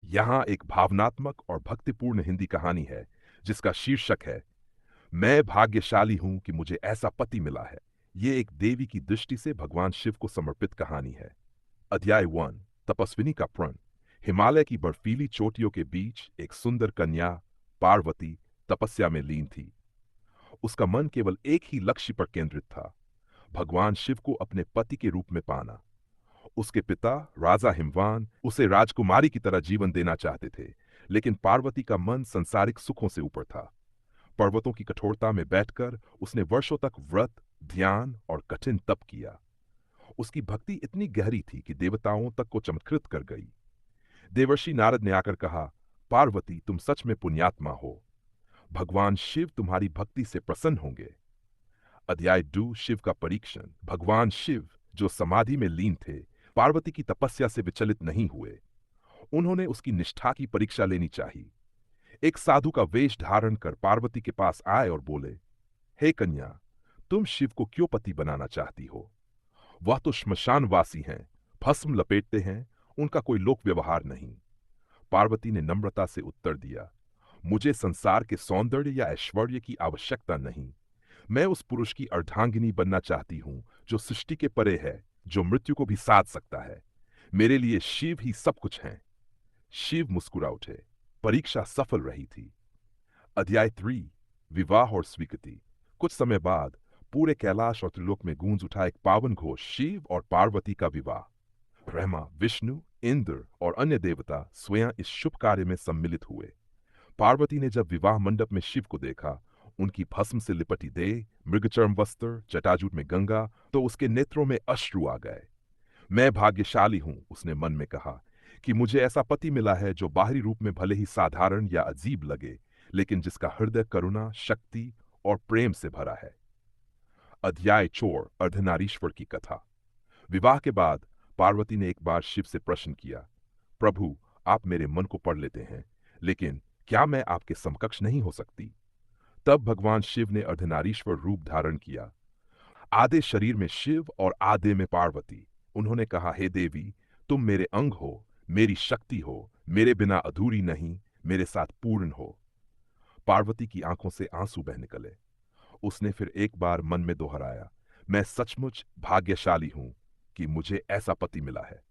यहाँ एक भावनात्मक और भक्तिपूर्ण हिंदी कहानी है जिसका शीर्षक है मैं भाग्यशाली हूं कि मुझे ऐसा पति मिला है। ये एक देवी की दृष्टि से भगवान शिव को समर्पित कहानी है। अध्याय 1। तपस्विनी का प्रण। हिमालय की बर्फीली चोटियों के बीच एक सुंदर कन्या पार्वती तपस्या में लीन थी। उसका मन केवल एक ही लक्ष्य पर केंद्रित था, भगवान शिव को अपने पति के रूप में पाना। उसके पिता राजा हिमवान उसे राजकुमारी की तरह जीवन देना चाहते थे, लेकिन पार्वती का मन संसारिक सुखों से ऊपर था। पर्वतों की कठोरता में बैठकर उसने वर्षों तक व्रत, ध्यान और कठिन तप किया। उसकी भक्ति इतनी गहरी थी कि देवताओं तक को चमत्कृत कर गई। देवर्षि नारद ने आकर कहा, पार्वती तुम सच में पुण्यात्मा हो, भगवान शिव तुम्हारी भक्ति से प्रसन्न होंगे। अध्याय 2। शिव का परीक्षण। भगवान शिव जो समाधि में लीन थे, पार्वती की तपस्या से विचलित नहीं हुए। उन्होंने उसकी निष्ठा की परीक्षा लेनी चाहिए। एक साधु का वेश धारण कर पार्वती के पास आए और बोले, हे कन्या, तुम शिव को क्यों पति बनाना चाहती हो? वह तो श्मशानवासी हैं, भस्म लपेटते हैं, उनका कोई लोक व्यवहार नहीं। पार्वती ने नम्रता से उत्तर दिया, मुझे संसार के सौंदर्य या ऐश्वर्य की आवश्यकता नहीं। मैं उस पुरुष की अर्धांगिनी बनना चाहती हूं जो सृष्टि के परे है, जो मृत्यु को भी साध सकता है। मेरे लिए शिव ही सब कुछ हैं। शिव मुस्कुरा उठे। परीक्षा सफल रही थी। अध्याय 3। विवाह और स्वीकृति। कुछ समय बाद पूरे कैलाश और त्रिलोक में गूंज उठा एक पावन घोष, शिव और पार्वती का विवाह। ब्रह्मा, विष्णु, इंद्र और अन्य देवता स्वयं इस शुभ कार्य में सम्मिलित हुए। पार्वती ने जब विवाह मंडप में शिव को देखा, उनकी भस्म से लिपटी देह, मृगचर्म वस्त्र, जटाजूट में गंगा, तो उसके नेत्रों में अश्रु आ गए। मैं भाग्यशाली हूं, उसने मन में कहा, कि मुझे ऐसा पति मिला है जो बाहरी रूप में भले ही साधारण या अजीब लगे, लेकिन जिसका हृदय करुणा, शक्ति और प्रेम से भरा है। अध्याय 4। अर्धनारीश्वर की कथा। विवाह के बाद पार्वती ने एक बार शिव से प्रश्न किया, प्रभु, आप मेरे मन को पढ़ लेते हैं, लेकिन क्या मैं आपके समकक्ष नहीं हो सकती? तब भगवान शिव ने अर्धनारीश्वर रूप धारण किया। आधे शरीर में शिव और आधे में पार्वती। उन्होंने कहा, हे देवी, तुम मेरे अंग हो, मेरी शक्ति हो, मेरे बिना अधूरी नहीं, मेरे साथ पूर्ण हो। पार्वती की आंखों से आंसू बह निकले। उसने फिर एक बार मन में दोहराया, मैं सचमुच भाग्यशाली हूं कि मुझे ऐसा पति मिला है।